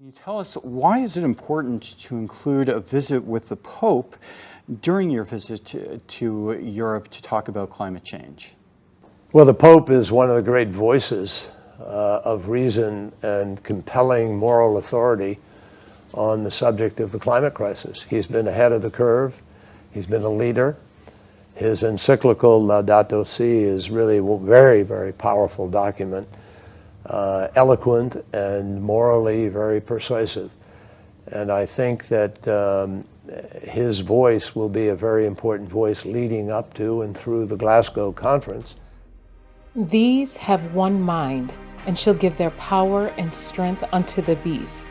Can you tell us why is it important to include a visit with the Pope during your visit to Europe to talk about climate change? Well, the Pope is one of the great voices of reason and compelling moral authority on the subject of the climate crisis. He's been ahead of the curve. He's been a leader. His encyclical Laudato Si is really a very, very powerful document, eloquent and morally very persuasive. And I think that his voice will be a very important voice leading up to and through the Glasgow conference. These have one mind, and shall give their power and strength unto the beast.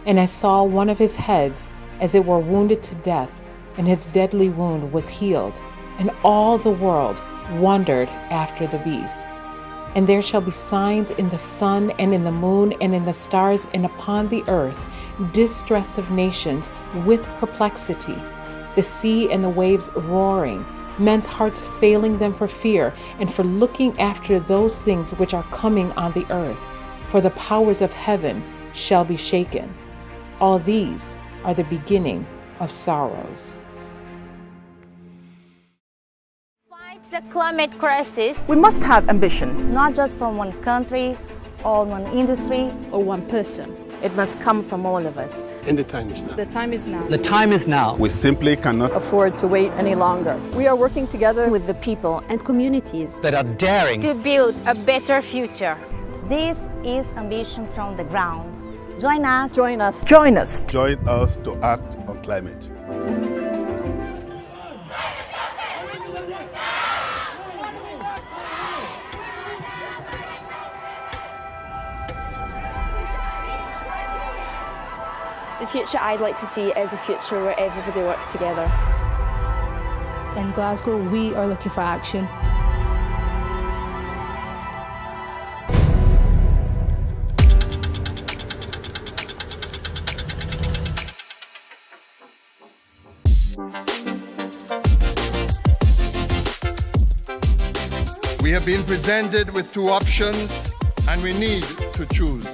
And I saw one of his heads, as it were wounded to death, and his deadly wound was healed, and all the world wondered after the beast. And there shall be signs in the sun, and in the moon, and in the stars, and upon the earth, distress of nations with perplexity, the sea and the waves roaring, men's hearts failing them for fear, and for looking after those things which are coming on the earth, for the powers of heaven shall be shaken. All these are the beginning of sorrows. Fight the climate crisis. We must have ambition. Not just from one country or one industry or one person. It must come from all of us. And the time is now. The time is now. The time is now. We simply cannot afford to wait any longer. We are working together with the people and communities that are daring to build a better future. This is ambition from the ground. Join us. Join us. Join us. Join us to act on climate. The future I'd like to see is a future where everybody works together. In Glasgow, we are looking for action. We have been presented with two options, and we need to choose.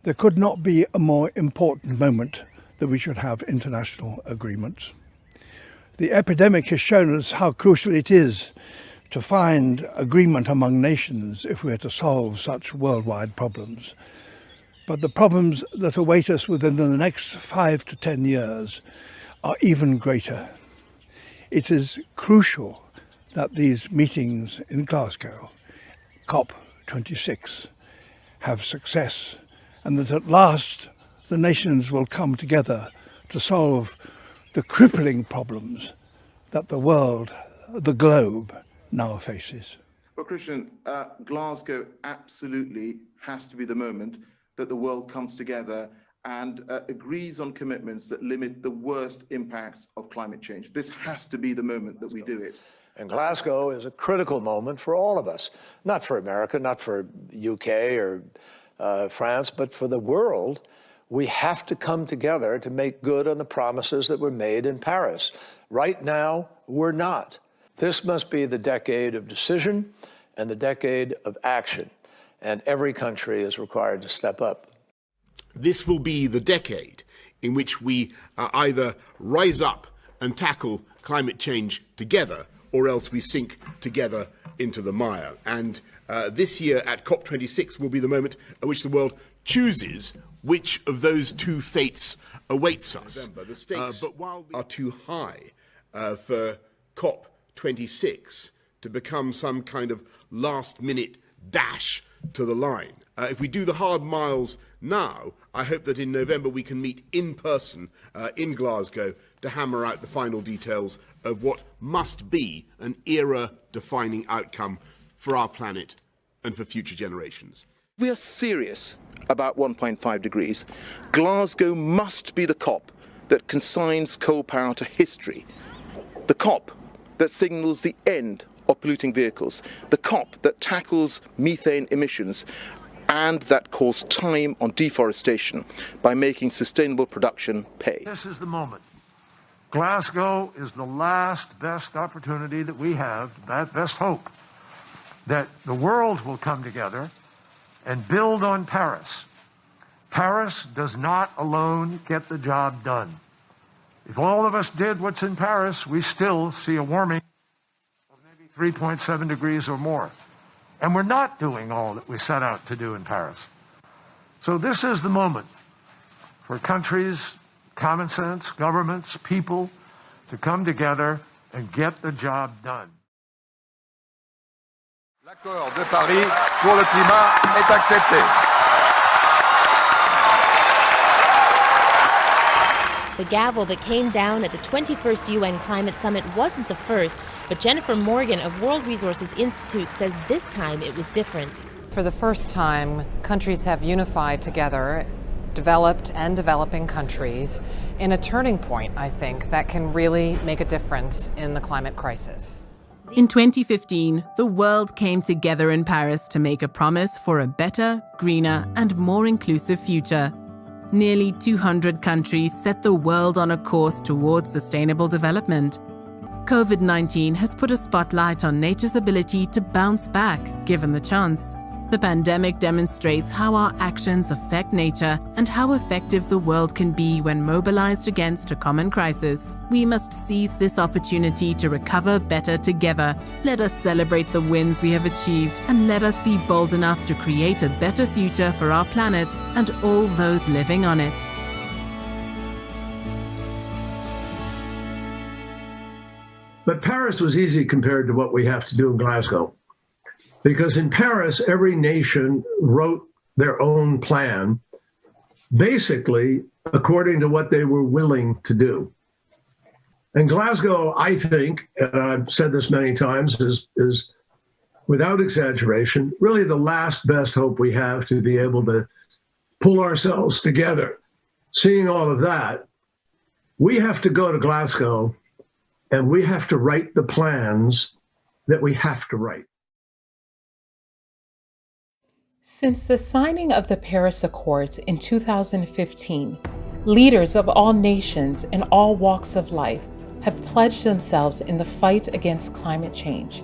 There could not be a more important moment that we should have international agreement. The epidemic has shown us how crucial it is to find agreement among nations if we are to solve such worldwide problems. But the problems that await us within the next 5 to 10 years are even greater. It is crucial that these meetings in Glasgow, COP26, have success, and that at last the nations will come together to solve the crippling problems that the world, the globe, now faces. Well, Christian, Glasgow absolutely has to be the moment that the world comes together and agrees on commitments that limit the worst impacts of climate change. This has to be the moment that we do it. And Glasgow is a critical moment for all of us, not for America, not for UK or France, but for the world. We have to come together to make good on the promises that were made in Paris. Right now, we're not. This must be the decade of decision and the decade of action, and every country is required to step up. This will be the decade in which we either rise up and tackle climate change together, or else we sink together into the mire. And this year at COP26 will be the moment at which the world chooses which of those two fates awaits us. The stakes but while they are too high for COP26 to become some kind of last-minute dash to the line. If we do the hard miles now, I hope that in November we can meet in person in Glasgow to hammer out the final details of what must be an era-defining outcome for our planet and for future generations. We are serious about 1.5 degrees. Glasgow must be the COP that consigns coal power to history, the COP that signals the end of polluting vehicles, the COP that tackles methane emissions, and that calls time on deforestation by making sustainable production pay. This is the moment. Glasgow is the last best opportunity that we have, that best hope, that the world will come together and build on Paris. Paris does not alone get the job done. If all of us did what's in Paris, we still see a warming of maybe 3.7 degrees or more. And we're not doing all that we set out to do in Paris. So this is the moment for countries, common sense, governments, people to come together and get the job done. L'accord de Paris pour le climat est accepté. The gavel that came down at the 21st UN Climate Summit wasn't the first, but Jennifer Morgan of World Resources Institute says this time it was different. For the first time, countries have unified together, developed and developing countries, in a turning point, I think, that can really make a difference in the climate crisis. In 2015, the world came together in Paris to make a promise for a better, greener, and more inclusive future. Nearly 200 countries set the world on a course towards sustainable development. COVID-19 has put a spotlight on nature's ability to bounce back, given the chance. The pandemic demonstrates how our actions affect nature and how effective the world can be when mobilized against a common crisis. We must seize this opportunity to recover better together. Let us celebrate the wins we have achieved, and let us be bold enough to create a better future for our planet and all those living on it. But Paris was easy compared to what we have to do in Glasgow. Because in Paris, every nation wrote their own plan, basically according to what they were willing to do. And Glasgow, I think, and I've said this many times, is without exaggeration, really the last best hope we have to be able to pull ourselves together. Seeing all of that, we have to go to Glasgow and we have to write the plans that we have to write. Since the signing of the Paris Accords in 2015, leaders of all nations and all walks of life have pledged themselves in the fight against climate change.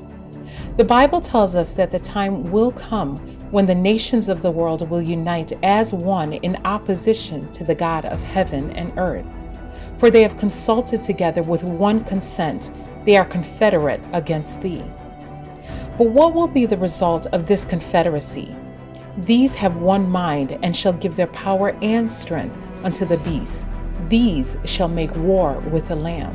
The Bible tells us that the time will come when the nations of the world will unite as one in opposition to the God of heaven and earth. For they have consulted together with one consent. They are confederate against thee. But what will be the result of this confederacy? These have one mind and shall give their power and strength unto the beast. These shall make war with the Lamb.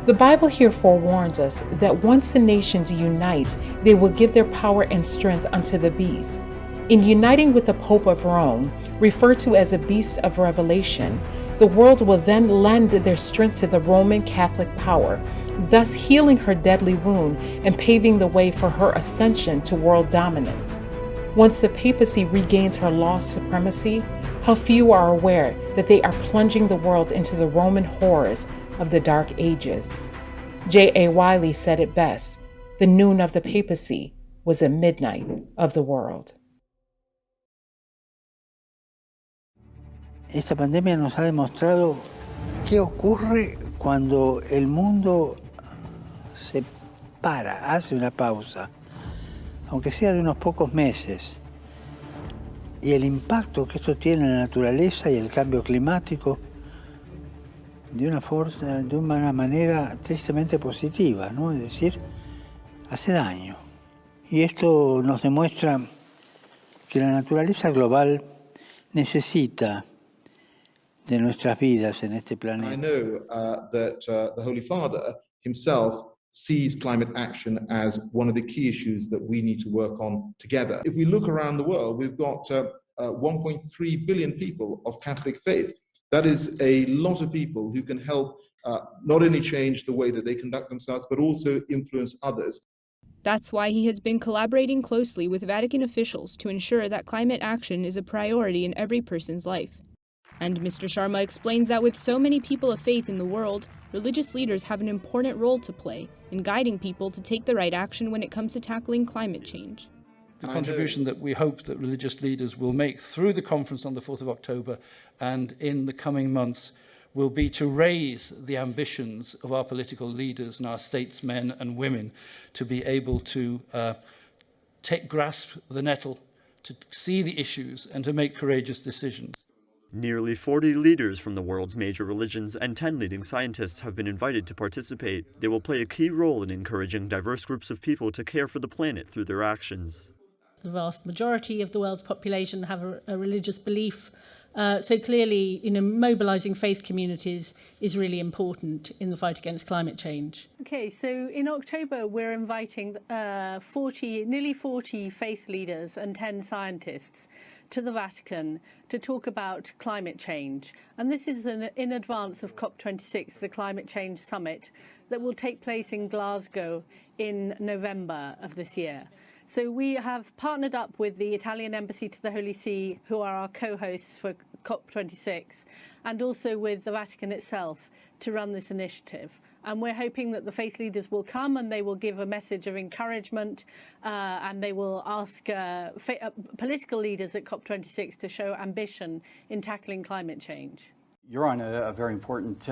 The Bible here forewarns us that once the nations unite, they will give their power and strength unto the beast. In uniting with the Pope of Rome, referred to as a beast of Revelation, the world will then lend their strength to the Roman Catholic power, thus healing her deadly wound and paving the way for her ascension to world dominance. Once the papacy regains her lost supremacy, how few are aware that they are plunging the world into the Roman horrors of the Dark Ages. J.A. Wiley said it best, the noon of the papacy was the midnight of the world. Esta pandemia nos ha demostrado qué ocurre cuando el mundo se para, hace una pausa, aunque sea de unos pocos meses, y el impacto que esto tiene en la naturaleza y el cambio climático de una manera tristemente positiva, ¿no? Es decir, hace daño. Y esto nos demuestra que la naturaleza global necesita de nuestras vidas en este planeta. I know that the Holy Father himself sees climate action as one of the key issues that we need to work on together. If we look around the world, we've got 1.3 billion people of Catholic faith. That is a lot of people who can help not only change the way that they conduct themselves, but also influence others. That's why he has been collaborating closely with Vatican officials to ensure that climate action is a priority in every person's life. And Mr. Sharma explains that with so many people of faith in the world, religious leaders have an important role to play in guiding people to take the right action when it comes to tackling climate change. The contribution that we hope that religious leaders will make through the conference on the 4th of October and in the coming months will be to raise the ambitions of our political leaders and our statesmen and women to be able to grasp the nettle, to see the issues and to make courageous decisions. Nearly 40 leaders from the world's major religions and 10 leading scientists have been invited to participate. They will play a key role in encouraging diverse groups of people to care for the planet through their actions. The vast majority of the world's population have a religious belief. So clearly, mobilising faith communities is really important in the fight against climate change. Okay, so in October, we're inviting nearly 40 faith leaders and 10 scientists to the Vatican to talk about climate change. And this is in advance of COP26, the Climate Change Summit, that will take place in Glasgow in November of this year. So we have partnered up with the Italian Embassy to the Holy See, who are our co-hosts for COP26, and also with the Vatican itself to run this initiative. And we're hoping that the faith leaders will come and they will give a message of encouragement and they will ask political leaders at COP26 to show ambition in tackling climate change. You're on a very important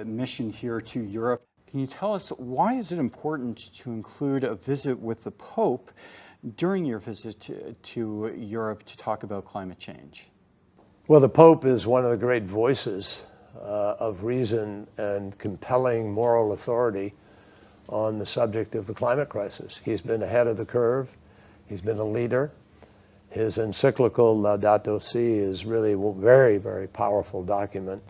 mission here to Europe. Can you tell us why is it important to include a visit with the Pope during your visit to Europe to talk about climate change? Well, the Pope is one of the great voices of reason and compelling moral authority on the subject of the climate crisis. He's been ahead of the curve. He's been a leader. His encyclical Laudato Si is really a very, very powerful document,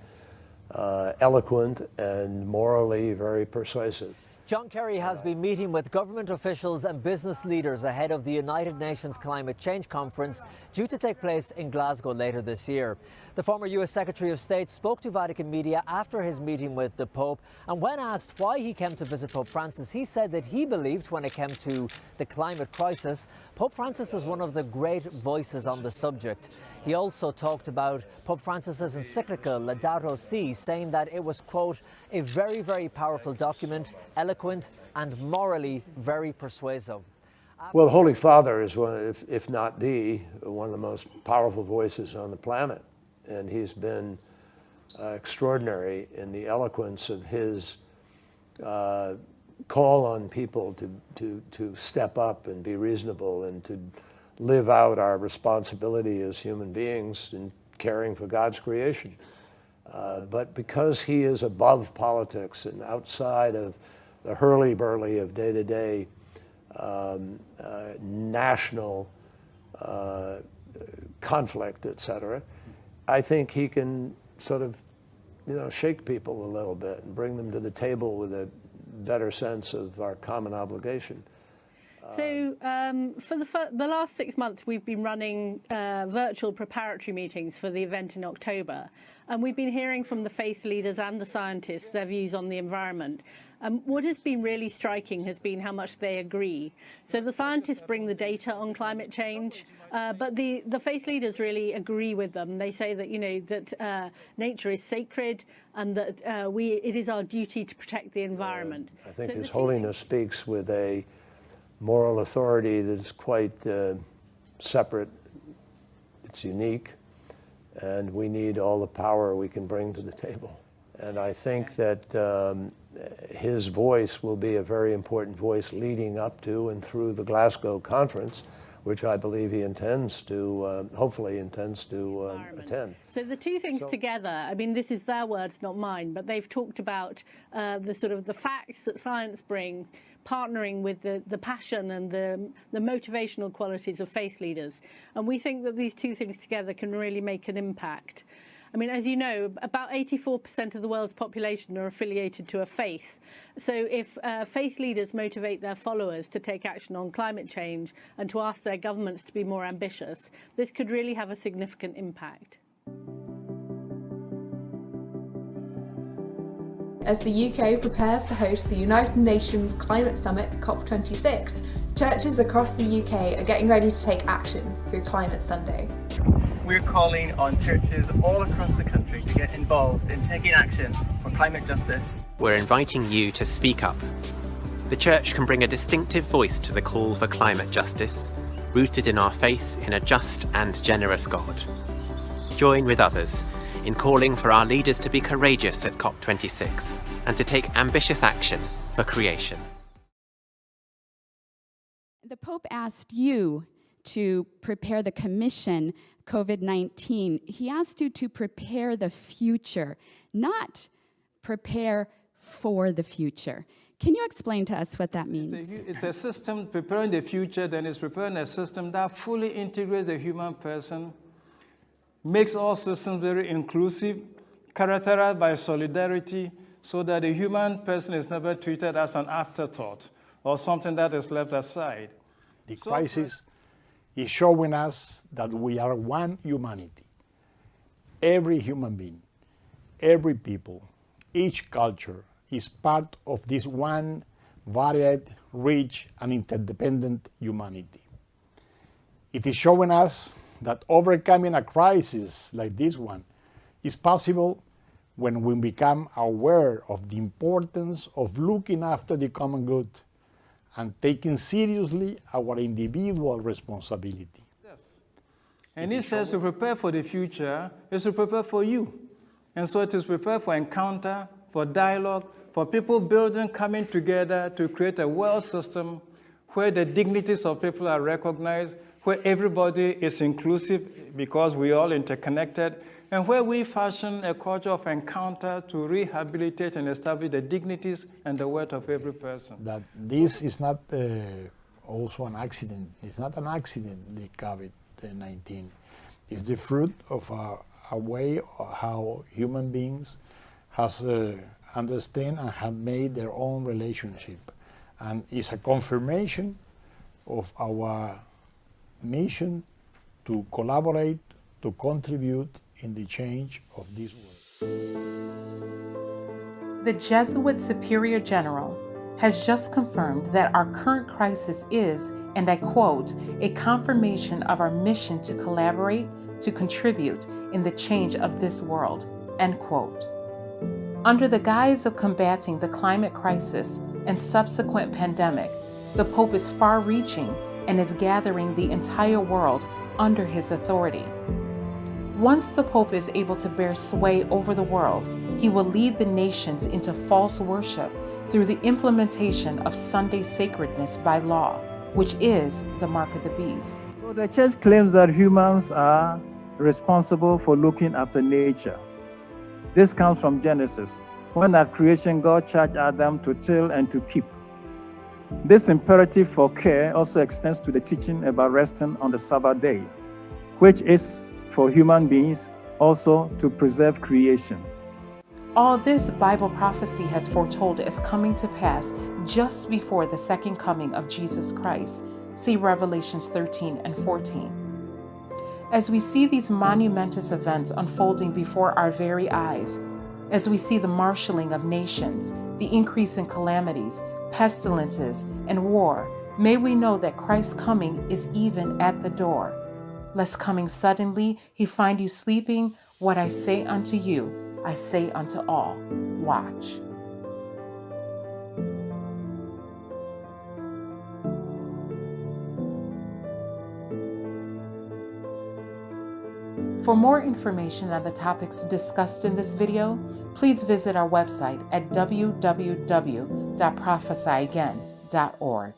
eloquent and morally very persuasive. John Kerry has been meeting with government officials and business leaders ahead of the United Nations Climate Change Conference due to take place in Glasgow later this year. The former US Secretary of State spoke to Vatican media after his meeting with the Pope, and when asked why he came to visit Pope Francis, he said that he believed when it came to the climate crisis, Pope Francis is one of the great voices on the subject. He also talked about Pope Francis's encyclical Laudato Si, saying that it was, quote, a very, very powerful document, eloquent and morally very persuasive. Well, the Holy Father is one, if not one of the most powerful voices on the planet. And he's been extraordinary in the eloquence of his call on people to step up and be reasonable and to live out our responsibility as human beings in caring for God's creation. But because he is above politics and outside of the hurly-burly of day-to-day national conflict, etc., I think he can sort of, shake people a little bit and bring them to the table with a better sense of our common obligation. So for the last 6 months, we've been running virtual preparatory meetings for the event in October. And we've been hearing from the faith leaders and the scientists their views on the environment. What has been really striking has been how much they agree. So the scientists bring the data on climate change, but the faith leaders really agree with them. They say that, that nature is sacred and that it is our duty to protect the environment. I think His Holiness speaks with a moral authority that is quite separate. It's unique, and we need all the power we can bring to the table. And I think that his voice will be a very important voice leading up to and through the Glasgow conference, which I believe he intends to, hopefully intends to attend. So the two things together, I mean, this is their words, not mine, but they've talked about the sort of the facts that science bring, partnering with the passion and the motivational qualities of faith leaders. And we think that these two things together can really make an impact. I mean, as you know, about 84% of the world's population are affiliated to a faith. So if faith leaders motivate their followers to take action on climate change and to ask their governments to be more ambitious, this could really have a significant impact. As the UK prepares to host the United Nations Climate Summit COP26, churches across the UK are getting ready to take action through Climate Sunday. We're calling on churches all across the country to get involved in taking action for climate justice. We're inviting you to speak up. The church can bring a distinctive voice to the call for climate justice, rooted in our faith in a just and generous God. Join with others in calling for our leaders to be courageous at COP26 and to take ambitious action for creation. The Pope asked you to prepare the commission COVID-19. He asked you to prepare the future, not prepare for the future. Can you explain to us what that means? It's a system preparing the future, then it's preparing a system that fully integrates the human person, makes all systems very inclusive, characterized by solidarity, so that the human person is never treated as an afterthought or something that is left aside. The crisis is showing us that we are one humanity. Every human being, every people, each culture is part of this one varied, rich, and interdependent humanity. It is showing us that overcoming a crisis like this one is possible when we become aware of the importance of looking after the common good and taking seriously our individual responsibility. Yes. And he says to prepare for the future is to prepare for you. And so it is prepare for encounter, for dialogue, for people building, coming together to create a world system where the dignities of people are recognized, where everybody is inclusive because we're all interconnected, and where we fashion a culture of encounter to rehabilitate and establish the dignities and the worth of every person. That this is not also an accident. It's not an accident, the COVID-19. It's the fruit of a way of how human beings has understand and have made their own relationship. And it's a confirmation of our mission to collaborate, to contribute in the change of this world. The Jesuit Superior General has just confirmed that our current crisis is, and I quote, a confirmation of our mission to collaborate, to contribute in the change of this world, end quote. Under the guise of combating the climate crisis and subsequent pandemic, the Pope is far-reaching and is gathering the entire world under his authority. Once the Pope is able to bear sway over the world, he will lead the nations into false worship through the implementation of Sunday sacredness by law, which is the mark of the beast. So the church claims that humans are responsible for looking after nature. This comes from Genesis, when at creation God charged Adam to till and to keep. This imperative for care also extends to the teaching about resting on the Sabbath day, which is for human beings also to preserve creation. All this Bible prophecy has foretold is coming to pass just before the second coming of Jesus Christ. See Revelations 13 and 14. As we see these monumentous events unfolding before our very eyes, as we see the marshaling of nations, the increase in calamities, pestilences, and war, may we know that Christ's coming is even at the door. Lest coming suddenly he find you sleeping, what I say unto you, I say unto all, watch. For more information on the topics discussed in this video, please visit our website at www.prophesy.again.org.